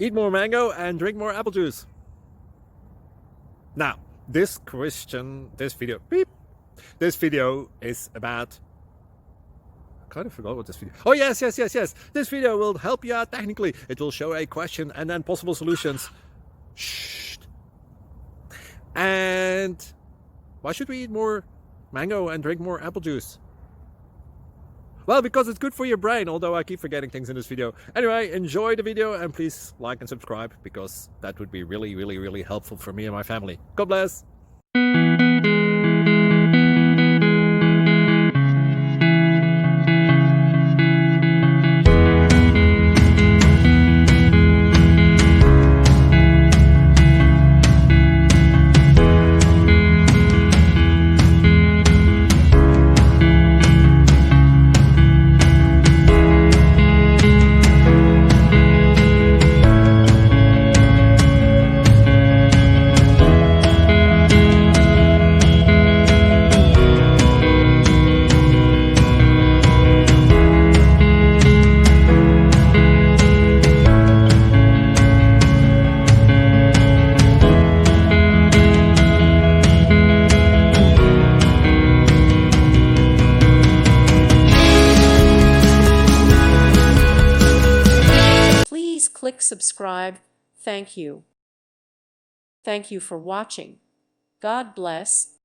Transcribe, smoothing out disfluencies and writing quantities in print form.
Eat more mango and drink more apple juice. Now, this video is about, I kind of forgot what this video. Oh, yes. This video will help you out technically. It will show a question and then possible solutions. Shh. And why should we eat more mango and drink more apple juice? Well, because it's good for your brain, although I keep forgetting things in this video. Anyway, enjoy the video and please like and subscribe, because that would be really helpful for me and my family. God bless! Click subscribe. Thank you. Thank you for watching. God bless.